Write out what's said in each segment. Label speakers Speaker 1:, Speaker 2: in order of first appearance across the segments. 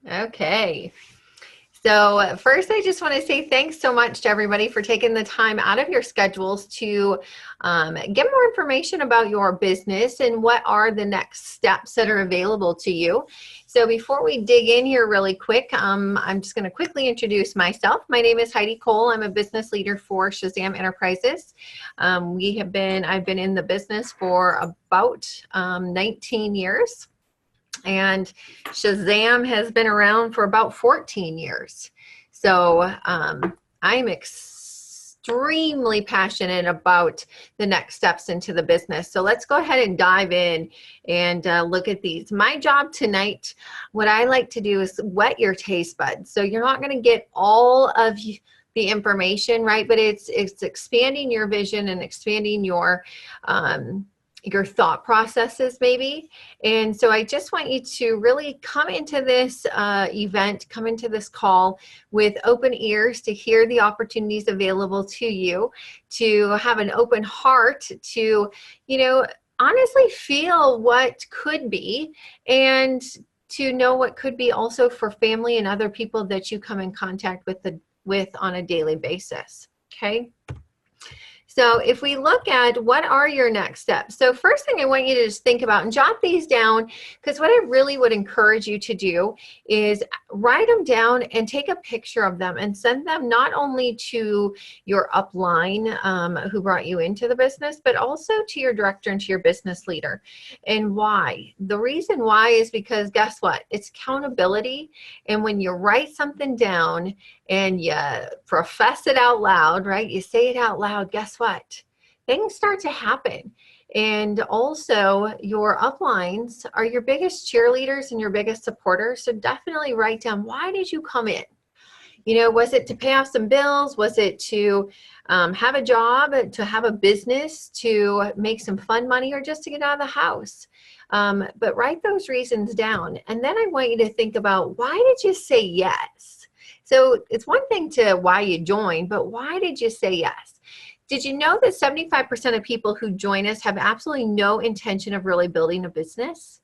Speaker 1: Okay. So first, I just want to say thanks so much to everybody for taking the time out of your schedules to get more information about your business and what are the next steps that are available to you. So before we dig in here really quick, I'm just going to quickly introduce myself. My name is Heidi Cole. I'm a business leader for Shazam Enterprises. I've been in the business for about 19 years. And Shazam has been around for about 14 years. So I'm extremely passionate about the next steps into the business. So let's go ahead and dive in and look at these. My job tonight, what I like to do is whet your taste buds. So you're not going to get all of the information, right? But it's expanding your vision and expanding your thought processes maybe. And so I just want you to really come into this event, come into this call with open ears to hear the opportunities available to you, to have an open heart to, honestly feel what could be, and to know what could be also for family and other people that you come in contact with on a daily basis. Okay. So if we look at what are your next steps, so first thing I want you to just think about and jot these down, because what I really would encourage you to do is write them down and take a picture of them and send them not only to your upline who brought you into the business, but also to your director and to your business leader. And why? The reason why is because guess what? It's accountability. And when you write something down and you profess it out loud, right? You say it out loud, guess what? Things start to happen. And also your uplines are your biggest cheerleaders and your biggest supporters. So definitely write down, why did you come in? Was it to pay off some bills? Was it to have a job, to have a business, to make some fun money, or just to get out of the house? But write those reasons down. And then I want you to think about, why did you say yes? So it's one thing to why you joined, but why did you say yes? Did you know that 75% of people who join us have absolutely no intention of really building a business?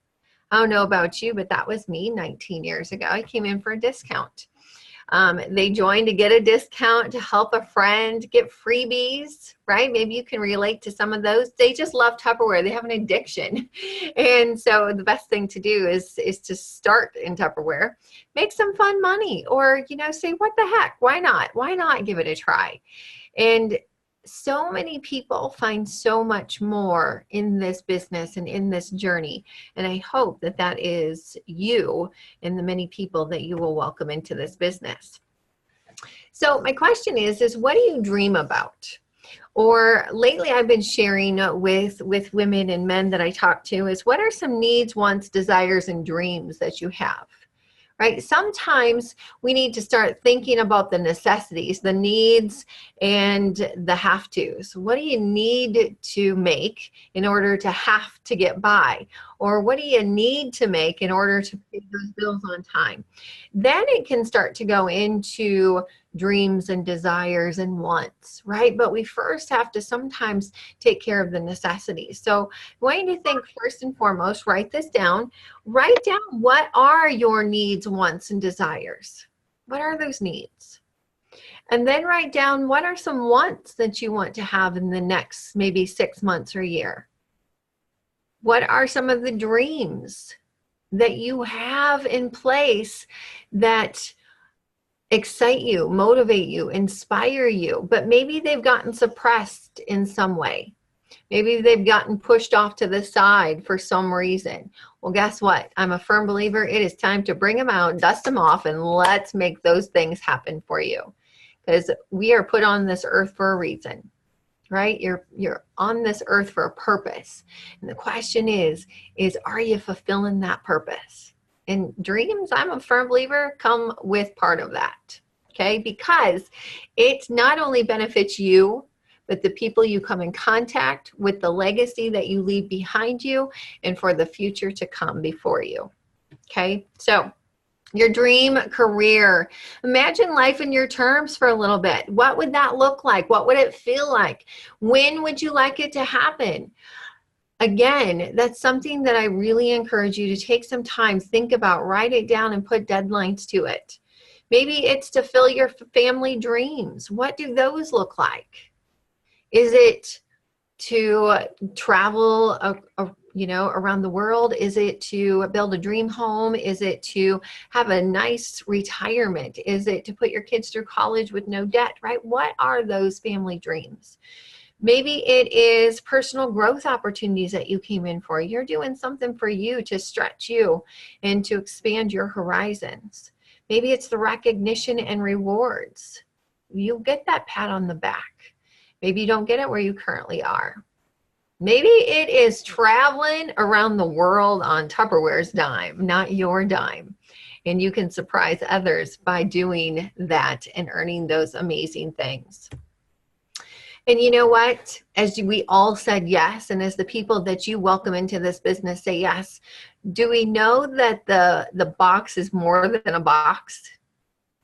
Speaker 1: I don't know about you, but that was me 19 years ago. I came in for a discount. They joined to get a discount, to help a friend, get freebies, right? Maybe you can relate to some of those. They just love Tupperware. They have an addiction. And so the best thing to do is to start in Tupperware, make some fun money, or, say, what the heck? Why not? Why not give it a try? And so many people find so much more in this business and in this journey. And I hope that that is you and the many people that you will welcome into this business. So my question is what do you dream about? Or lately I've been sharing with women and men that I talk to is, what are some needs, wants, desires, and dreams that you have? Right? Sometimes we need to start thinking about the necessities, the needs, and the have tos. What do you need to make in order to have to get by? Or what do you need to make in order to pay those bills on time? Then it can start to go into dreams and desires and wants, right? But we first have to sometimes take care of the necessities. So I want you to think first and foremost, write this down. Write down, what are your needs, wants, and desires? What are those needs? And then write down, what are some wants that you want to have in the next maybe 6 months or a year? What are some of the dreams that you have in place that excite you, motivate you, inspire you, but maybe they've gotten suppressed in some way? Maybe they've gotten pushed off to the side for some reason. Well, guess what? I'm a firm believer. It is time to bring them out, dust them off, and let's make those things happen for you. Because we are put on this earth for a reason, right? You're on this earth for a purpose. And the question is are you fulfilling that purpose? And dreams, I'm a firm believer, come with part of that. Okay? Because it not only benefits you, but the people you come in contact with, the legacy that you leave behind you, and for the future to come before you. Okay, so your dream career. Imagine life in your terms for a little bit. What would that look like? What would it feel like? When would you like it to happen? Again, that's something that I really encourage you to take some time, think about, write it down, and put deadlines to it. Maybe it's to fill your family dreams. What do those look like? Is it to travel, around the world? Is it to build a dream home? Is it to have a nice retirement? Is it to put your kids through college with no debt, right? What are those family dreams? Maybe it is personal growth opportunities that you came in for. You're doing something for you to stretch you and to expand your horizons. Maybe it's the recognition and rewards. You'll get that pat on the back. Maybe you don't get it where you currently are. Maybe it is traveling around the world on Tupperware's dime, not your dime. And you can surprise others by doing that and earning those amazing things. And you know what? As we all said yes, and as the people that you welcome into this business say yes, do we know that the box is more than a box?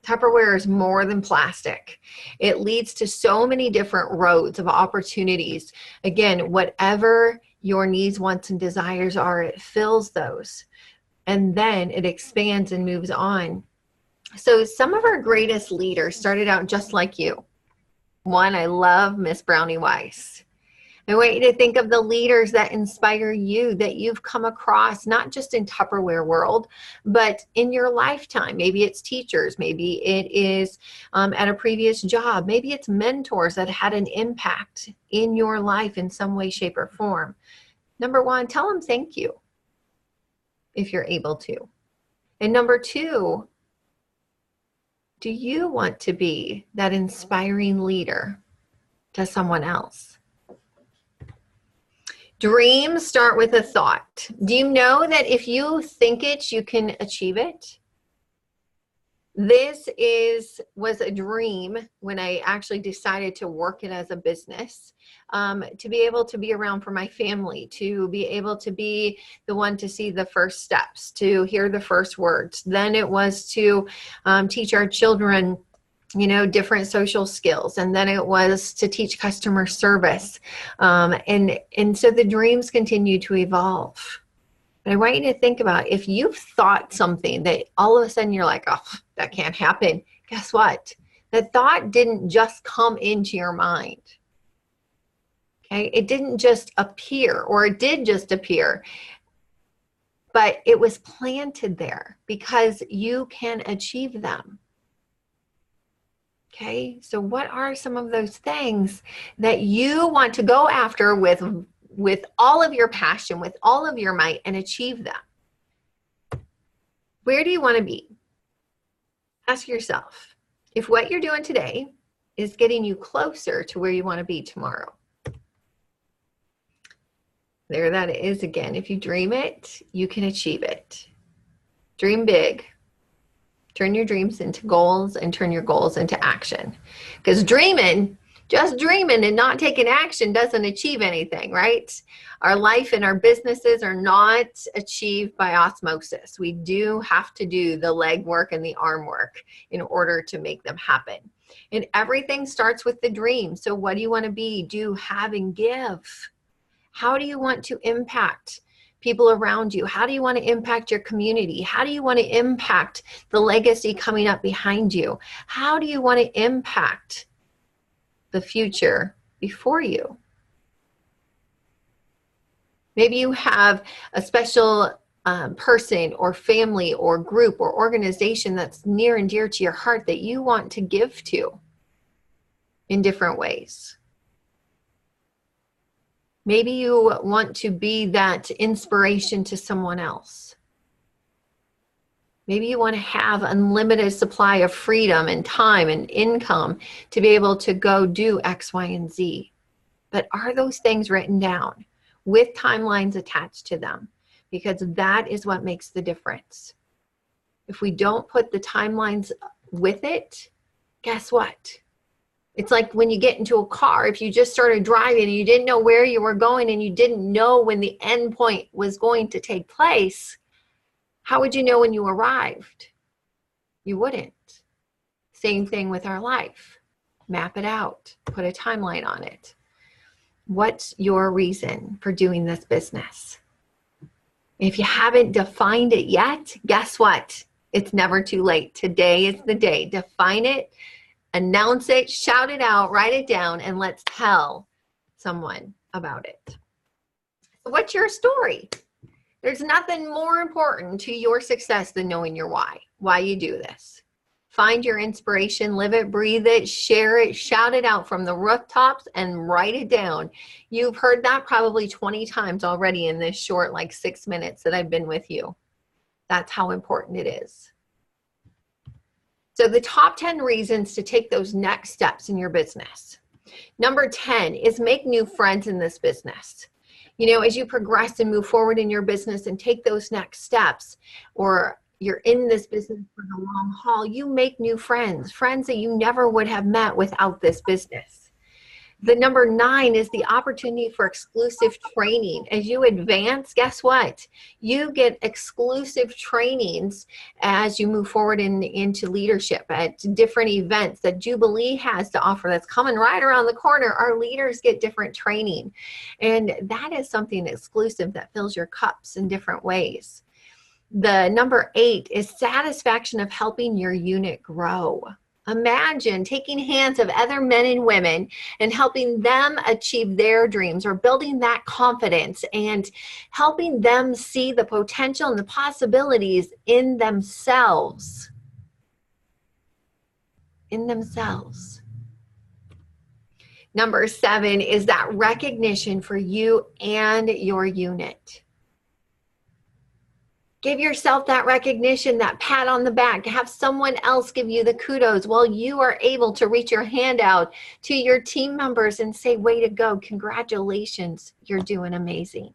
Speaker 1: Tupperware is more than plastic. It leads to so many different roads of opportunities. Again, whatever your needs, wants, and desires are, it fills those. And then it expands and moves on. So some of our greatest leaders started out just like you. One, I love Miss Brownie Weiss. I want you to think of the leaders that inspire you, that you've come across, not just in Tupperware world, but in your lifetime. Maybe it's teachers, maybe it is at a previous job, maybe it's mentors that had an impact in your life in some way, shape, or form. Number one, tell them thank you if you're able to. And number two, do you want to be that inspiring leader to someone else? Dreams start with a thought. Do you know that if you think it, you can achieve it? This was a dream when I actually decided to work it as a business, to be able to be around for my family, to be able to be the one to see the first steps, to hear the first words. Then it was to teach our children different social skills. And then it was to teach customer service. And so the dreams continue to evolve. But I want you to think about, if you've thought something that all of a sudden you're like, oh, that can't happen. Guess what? The thought didn't just come into your mind. Okay. It didn't just appear, or it did just appear, but it was planted there because you can achieve them. Okay, so what are some of those things that you want to go after with all of your passion, with all of your might, and achieve them? Where do you want to be? Ask yourself if what you're doing today is getting you closer to where you want to be tomorrow. There that is again. If you dream it, you can achieve it. Dream big. Turn your dreams into goals and turn your goals into action. Because just dreaming and not taking action doesn't achieve anything, right? Our life and our businesses are not achieved by osmosis. We do have to do the leg work and the arm work in order to make them happen. And everything starts with the dream. So what do you want to be, do, have, and give? How do you want to impact people around you? How do you want to impact your community? How do you want to impact the legacy coming up behind you? How do you want to impact the future before you? Maybe you have a special person or family or group or organization that's near and dear to your heart that you want to give to in different ways. Maybe you want to be that inspiration to someone else. Maybe you want to have unlimited supply of freedom and time and income to be able to go do X, Y, and Z. But are those things written down with timelines attached to them? Because that is what makes the difference. If we don't put the timelines with it, guess what? It's like when you get into a car, if you just started driving and you didn't know where you were going and you didn't know when the end point was going to take place, how would you know when you arrived? You wouldn't. Same thing with our life. Map it out. Put a timeline on it. What's your reason for doing this business? If you haven't defined it yet, guess what? It's never too late. Today is the day. Define it, announce it, shout it out, write it down, and let's tell someone about it. So what's your story? There's nothing more important to your success than knowing your why you do this. Find your inspiration, live it, breathe it, share it, shout it out from the rooftops, and write it down. You've heard that probably 20 times already in this short, like 6 minutes that I've been with you. That's how important it is. So the top 10 reasons to take those next steps in your business. Number 10 is make new friends in this business. You know, as you progress and move forward in your business and take those next steps, or you're in this business for the long haul, you make new friends, friends that you never would have met without this business. The number 9 is the opportunity for exclusive training. As you advance, guess what? You get exclusive trainings as you move forward into leadership at different events that Jubilee has to offer that's coming right around the corner. Our leaders get different training. And that is something exclusive that fills your cups in different ways. The number 8 is satisfaction of helping your unit grow. Imagine taking hands of other men and women and helping them achieve their dreams, or building that confidence and helping them see the potential and the possibilities in themselves. Number 7 is that recognition for you and your unit. Give yourself that recognition, that pat on the back, have someone else give you the kudos while you are able to reach your hand out to your team members and say, way to go, congratulations, you're doing amazing.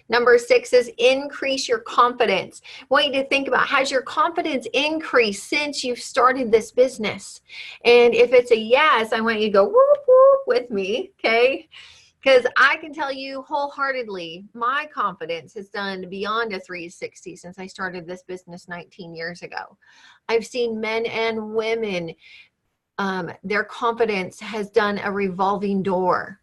Speaker 1: Number 6 is increase your confidence. I want you to think about, has your confidence increased since you've started this business? And if it's a yes, I want you to go whoop, whoop with me, okay? Because I can tell you wholeheartedly, my confidence has done beyond a 360 since I started this business 19 years ago. I've seen men and women, their confidence has done a revolving door,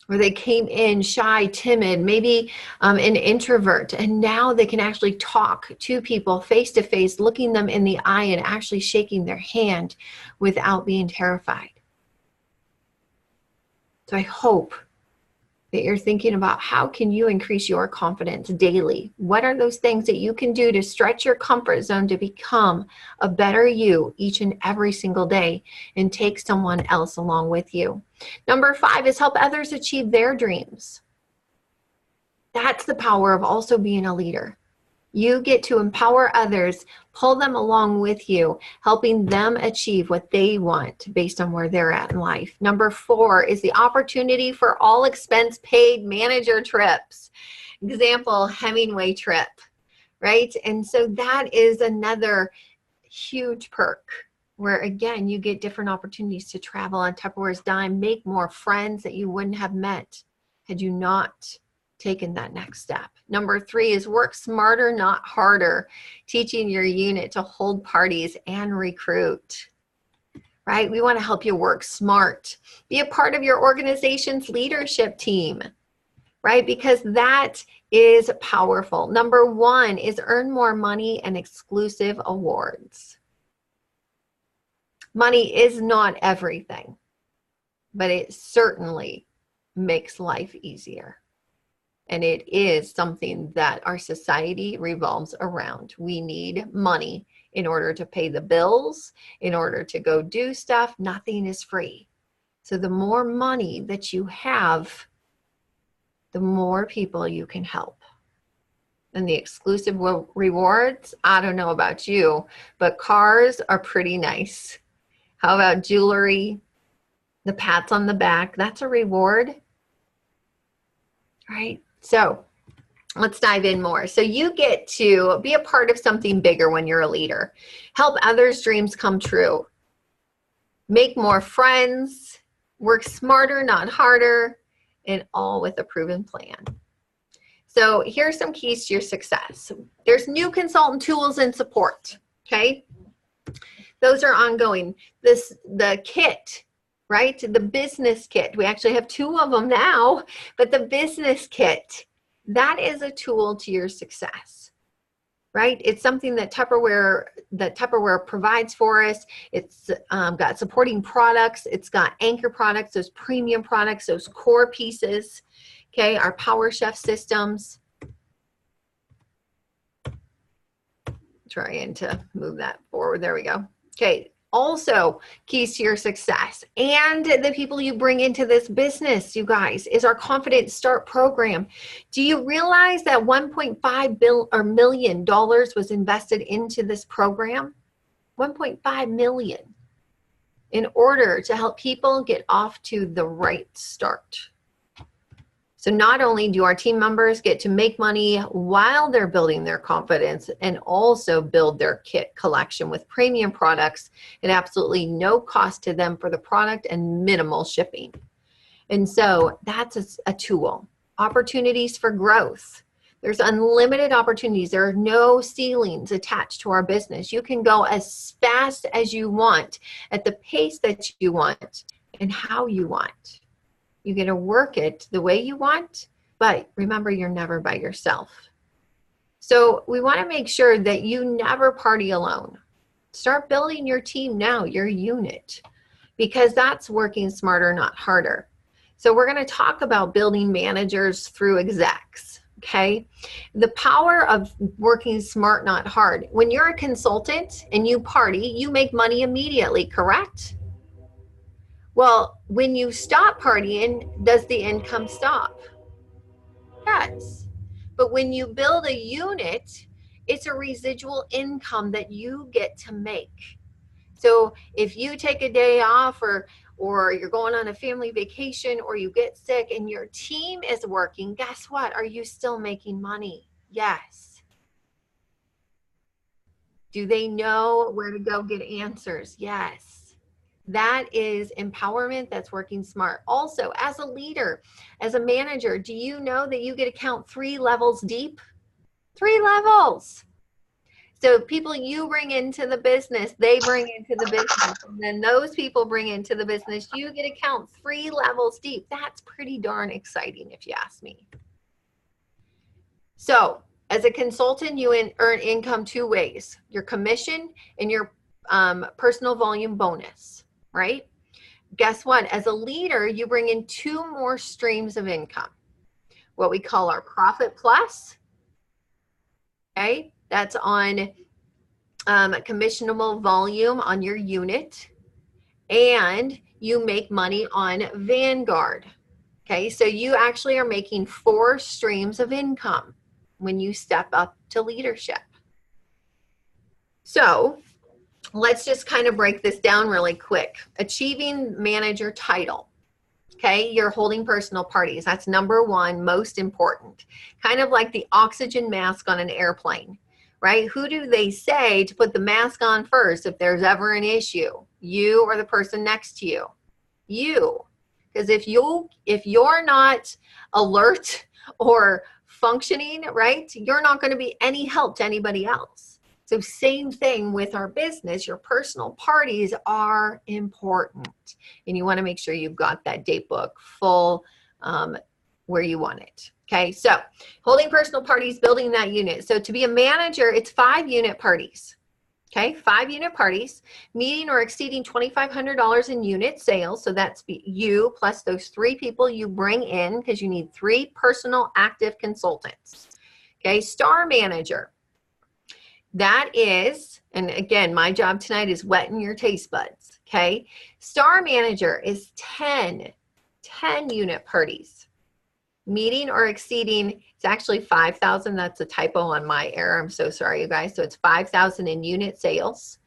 Speaker 1: where they came in shy, timid, maybe an introvert, and now they can actually talk to people face to face, looking them in the eye and actually shaking their hand without being terrified. So I hope that you're thinking about, how can you increase your confidence daily? What are those things that you can do to stretch your comfort zone to become a better you each and every single day, and take someone else along with you? Number 5 is help others achieve their dreams. That's the power of also being a leader. You get to empower others, pull them along with you, helping them achieve what they want based on where they're at in life. Number 4 is the opportunity for all expense paid manager trips. Example, Hemingway trip, right? And so that is another huge perk, where again, you get different opportunities to travel on Tupperware's dime, make more friends that you wouldn't have met had you not taken that next step. Number 3 is work smarter, not harder, teaching your unit to hold parties and recruit, right? We want to help you work smart. Be a part of your organization's leadership team, right? Because that is powerful. Number 1 is earn more money and exclusive awards. Money is not everything, but it certainly makes life easier. And it is something that our society revolves around. We need money in order to pay the bills, in order to go do stuff. Nothing is free. So the more money that you have, the more people you can help. And the exclusive rewards, I don't know about you, but cars are pretty nice. How about jewelry? The pats on the back, that's a reward, right? So let's dive in more. So you get to be a part of something bigger when you're a leader. Help others' dreams come true. Make more friends. Work smarter, not harder. And all with a proven plan. So here's some keys to your success. There's new consultant tools and support. Okay. Those are ongoing. The kit right? The business kit. We actually have 2 of them now, but the business kit, that is a tool to your success, right? It's something that Tupperware provides for us. It's got supporting products. It's got anchor products, those premium products, those core pieces, okay? Our Power Chef systems. Trying to move that forward. There we go. Okay. Also, keys to your success and the people you bring into this business, you guys, is our Confident Start program. Do you realize that $1.5 million was invested into this program? 1.5 million in order to help people get off to the right start. So not only do our team members get to make money while they're building their confidence and also build their kit collection with premium products at absolutely no cost to them for the product and minimal shipping. And so that's a tool. Opportunities for growth. There's unlimited opportunities. There are no ceilings attached to our business. You can go as fast as you want, at the pace that you want, and how you want. You get to work it the way you want, but remember, you're never by yourself. So we want to make sure that you never party alone. Start building your team now, your unit, because that's working smarter, not harder. So we're going to talk about building managers through execs, okay? The power of working smart, not hard. When you're a consultant and you party, you make money immediately, correct? Well, when you stop partying, does the income stop? Yes. But when you build a unit, it's a residual income that you get to make. So if you take a day off or you're going on a family vacation or you get sick and your team is working, guess what? Are you still making money? Yes. Do they know where to go get answers? Yes. That is empowerment. That's working smart. Also, as a leader, as a manager, do you know that you get to count 3 levels deep? 3 levels. So people you bring into the business, they bring into the business. And then those people bring into the business. You get to count 3 levels deep. That's pretty darn exciting if you ask me. So as a consultant, you earn income 2 ways. Your commission and your personal volume bonus. Right? Guess what? As a leader, you bring in 2 more streams of income. What we call our Profit Plus. Okay? That's on commissionable volume on your unit. And you make money on Vanguard. Okay? So you actually are making 4 streams of income when you step up to leadership. So let's just kind of break this down really quick. Achieving manager title. Okay, you're holding personal parties. That's number 1, most important. Kind of like the oxygen mask on an airplane, right? Who do they say to put the mask on first if there's ever an issue? You or the person next to you? You. Because if you're not alert or functioning, right, you're not going to be any help to anybody else. So same thing with our business. Your personal parties are important. And you want to make sure you've got that date book full where you want it. Okay, so holding personal parties, building that unit. So to be a manager, it's 5 unit parties. Okay, 5 unit parties, meeting or exceeding $2,500 in unit sales. So that's you plus those 3 people you bring in because you need 3 personal active consultants. Okay, star manager. That is, and again, my job tonight is wetting your taste buds, okay? Star manager is 10 unit parties. Meeting or exceeding, it's actually 5,000. That's a typo on my error. I'm so sorry, you guys. So it's 5,000 in unit sales.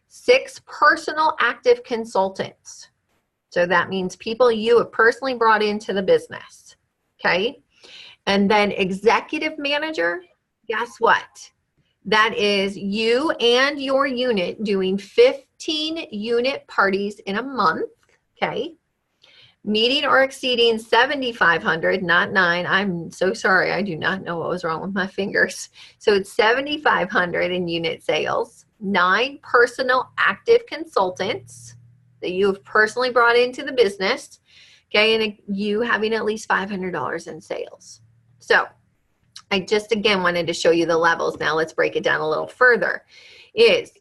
Speaker 1: 6 personal active consultants. So that means people you have personally brought into the business, okay? And then executive manager, guess what? That is you and your unit doing 15 unit parties in a month, okay? Meeting or exceeding 7,500, not 9. I'm so sorry. I do not know what was wrong with my fingers. So it's 7,500 in unit sales, 9 personal active consultants, that you have personally brought into the business, okay, and you having at least $500 in sales. So I just, again, wanted to show you the levels. Now let's break it down a little further. Is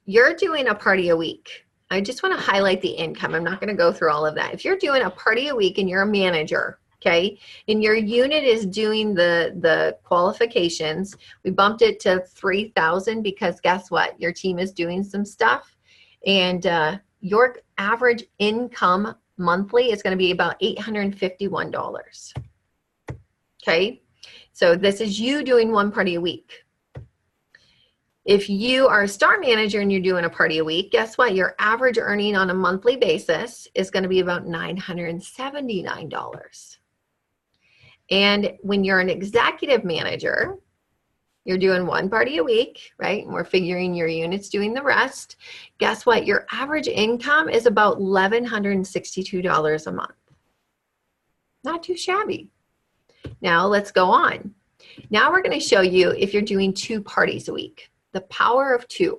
Speaker 1: you're doing a party a week. I just want to highlight the income. I'm not going to go through all of that. If you're doing a party a week and you're a manager, okay, and your unit is doing the qualifications, we bumped it to 3,000 because guess what? Your team is doing some stuff, and your average income monthly is going to be about $851. Okay, so this is you doing one party a week. If you are a star manager and you're doing a party a week, guess what? Your average earning on a monthly basis is going to be about $979. And when you're an executive manager, you're doing one party a week, right? And we're figuring your unit's doing the rest. Guess what? Your average income is about $1,162 a month. Not too shabby. Now let's go on. Now we're going to show you if you're doing 2 parties a week. The power of 2.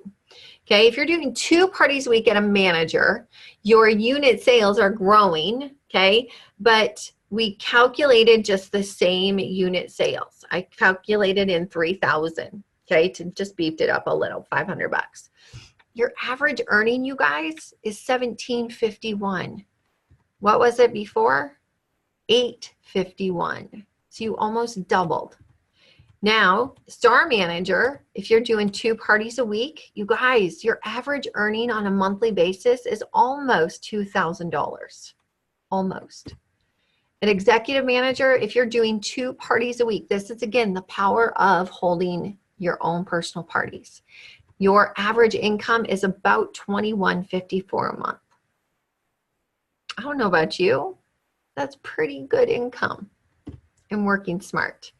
Speaker 1: Okay, if you're doing 2 parties a week at a manager, your unit sales are growing, okay, but we calculated just the same unit sales. I calculated in 3,000, okay, to just beefed it up a little, $500. Your average earning, you guys, is $1,751. What was it before? $851. So you almost doubled. Now, star manager, if you're doing 2 parties a week, you guys, your average earning on a monthly basis is almost $2,000. Almost. An executive manager, if you're doing 2 parties a week, this is again the power of holding your own personal parties. Your average income is about $2,154 a month. I don't know about you. That's pretty good income and working smart.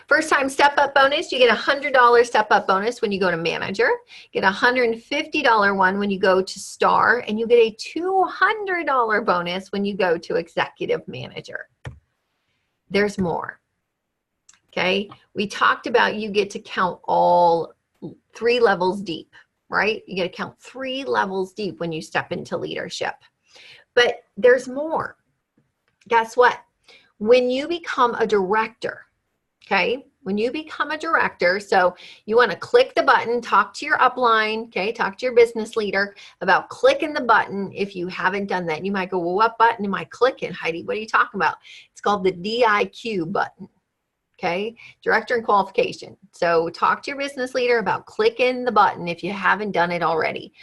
Speaker 1: First time step up bonus, you get a $100 step up bonus when you go to manager, get a $150 one when you go to star, and you get a $200 bonus when you go to executive manager. There's more. Okay, we talked about you get to count all 3 levels deep, right? You get to count 3 levels deep when you step into leadership. But there's more. Guess what? When you become a director, okay, when you become a director, so you want to click the button, talk to your upline, okay, talk to your business leader about clicking the button if you haven't done that. You might go, well, what button am I clicking, Heidi? What are you talking about? It's called the DIQ button, okay, Director and Qualification. So talk to your business leader about clicking the button if you haven't done it already.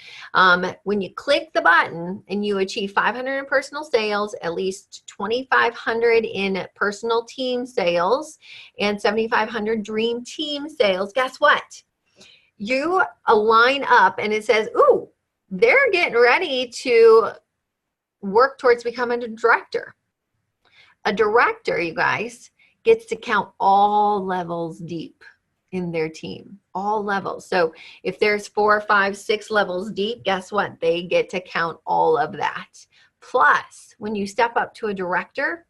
Speaker 1: When you click the button and you achieve 500 in personal sales, at least 2,500 in personal team sales, and 7,500 dream team sales, guess what? You align up and it says, ooh, they're getting ready to work towards becoming a director. A director, you guys, gets to count all levels deep in their team, all levels. So if there's 4, 5, 6 levels deep, guess what? They get to count all of that. Plus, when you step up to a director,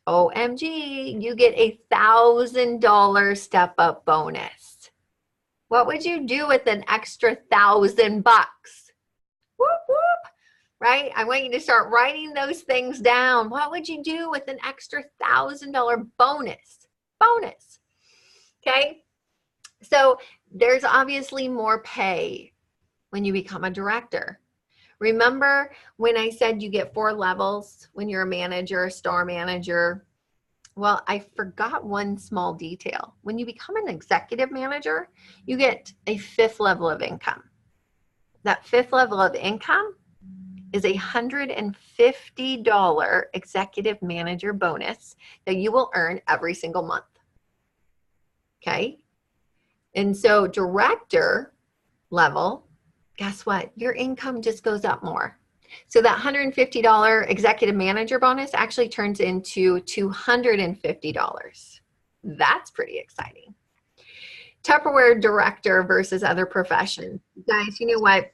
Speaker 1: OMG, you get a $1,000 step up bonus. What would you do with an extra $1,000? Whoop, whoop. Right? I want you to start writing those things down. What would you do with an extra $1,000 bonus? Bonus. Okay? So there's obviously more pay when you become a director. Remember when I said you get 4 levels when you're a manager, star manager? Well, I forgot one small detail. When you become an executive manager, you get a 5th level of income. That 5th level of income is a $150 executive manager bonus that you will earn every single month. Okay? And so director level, guess what? Your income just goes up more. So that $150 executive manager bonus actually turns into $250. That's pretty exciting. Tupperware director versus other professions. Guys, you know what?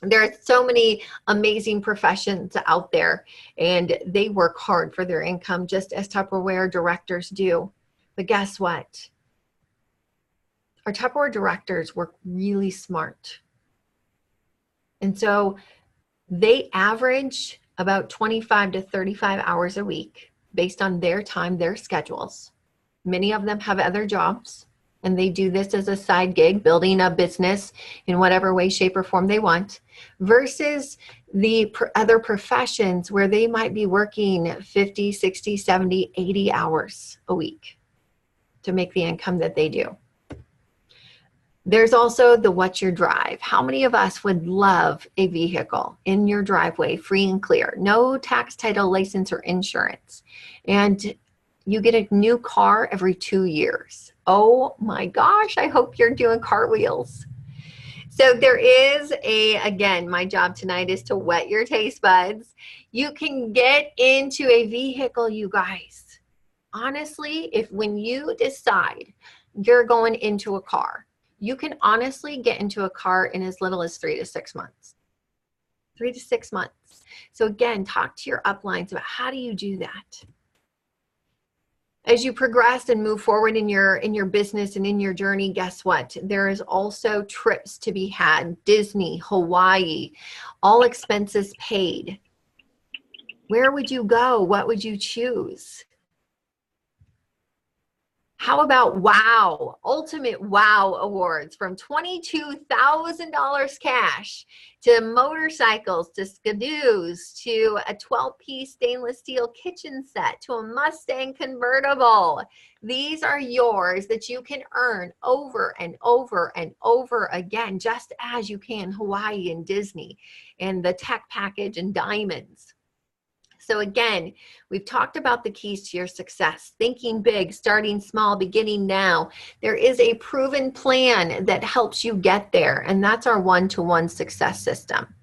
Speaker 1: There are so many amazing professions out there, and they work hard for their income just as Tupperware directors do. But guess what? Our Tupperware directors work really smart. And so they average about 25 to 35 hours a week based on their time, their schedules. Many of them have other jobs, and they do this as a side gig, building a business in whatever way, shape, or form they want, versus the other professions where they might be working 50, 60, 70, 80 hours a week to make the income that they do. There's also the what's your drive. How many of us would love a vehicle in your driveway, free and clear, no tax, title, license, or insurance, and you get a new car every 2 years? Oh my gosh, I hope you're doing cartwheels. So there is again, my job tonight is to whet your taste buds. You can get into a vehicle, you guys. Honestly, when you decide you're going into a car, you can honestly get into a car in as little as 3 to 6 months. 3 to 6 months. So again, talk to your uplines about how do you do that. As you progress and move forward in your business and in your journey, guess what? There is also trips to be had. Disney, Hawaii, all expenses paid. Where would you go? What would you choose? How about WOW, Ultimate WOW Awards, from $22,000 cash to motorcycles, to skidoos, to a 12-piece stainless steel kitchen set, to a Mustang convertible. These are yours that you can earn over and over and over again, just as you can Hawaii and Disney and the tech package and diamonds. So again, we've talked about the keys to your success: thinking big, starting small, beginning now. There is a proven plan that helps you get there, and that's our one-to-one success system,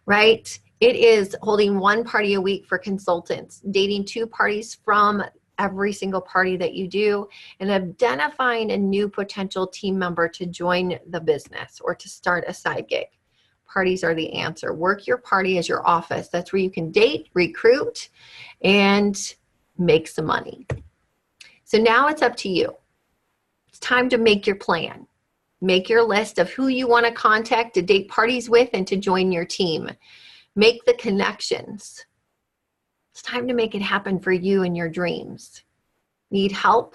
Speaker 1: right? It is holding one party a week for consultants, dating 2 parties from every single party that you do, and identifying a new potential team member to join the business or to start a side gig. Parties are the answer. Work your party as your office. That's where you can date, recruit, and make some money. So now it's up to you. It's time to make your plan. Make your list of who you want to contact to date parties with and to join your team. Make the connections. It's time to make it happen for you and your dreams. Need help?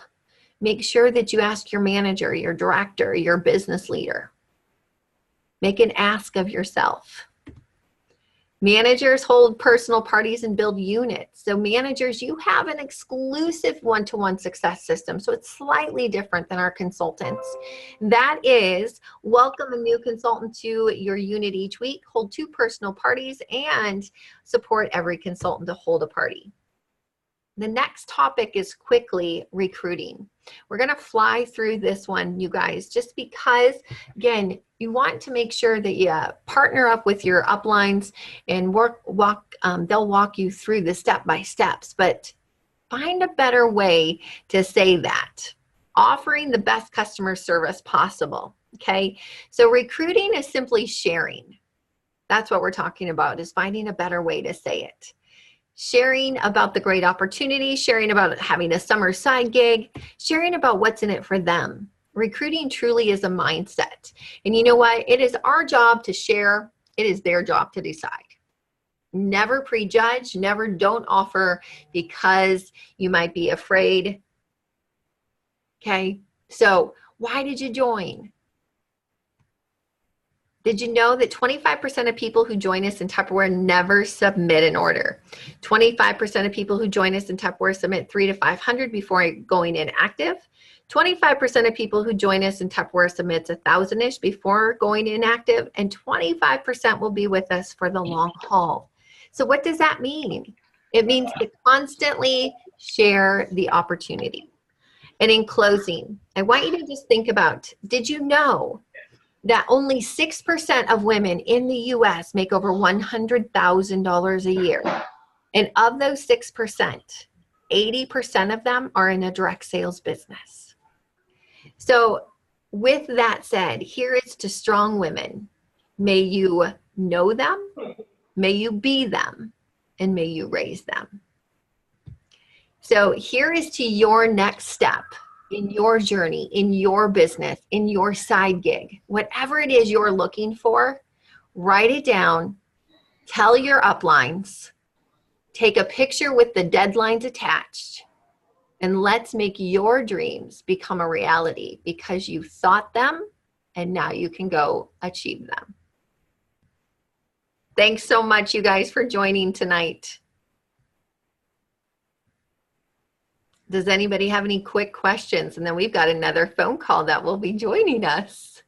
Speaker 1: Make sure that you ask your manager, your director, your business leader. Make an ask of yourself. Managers hold personal parties and build units. So managers, you have an exclusive one-to-one success system. So it's slightly different than our consultants. That is, welcome a new consultant to your unit each week, hold 2 personal parties, and support every consultant to hold a party. The next topic is quickly recruiting. We're going to fly through this one, you guys, just because, again, you want to make sure that you partner up with your uplines and they'll walk you through the step-by-steps, but find a better way to say that. Offering the best customer service possible, okay? So recruiting is simply sharing. That's what we're talking about, is finding a better way to say it. Sharing about the great opportunity, sharing about having a summer side gig, sharing about what's in it for them. Recruiting truly is a mindset. And you know what? It is our job to share. It is their job to decide. Never prejudge, never don't offer because you might be afraid. Okay? So why did you join? Did you know that 25% of people who join us in Tupperware never submit an order? 25% of people who join us in Tupperware submit 300 to 500 before going inactive. 25% of people who join us in Tupperware submits 1,000-ish before going inactive, and 25% will be with us for the long haul. So what does that mean? It means to constantly share the opportunity. And in closing, I want you to just think about, did you know that only 6% of women in the U.S. make over $100,000 a year? And of those 6%, 80% of them are in a direct sales business. So with that said, here is to strong women. May you know them, may you be them, and may you raise them. So here is to your next step in your journey, in your business, in your side gig, whatever it is you're looking for. write it down, tell your uplines, take a picture with the deadlines attached, and let's make your dreams become a reality because you thought them and now you can go achieve them. Thanks so much, you guys, for joining tonight. Does anybody have any quick questions? And then we've got another phone call that will be joining us.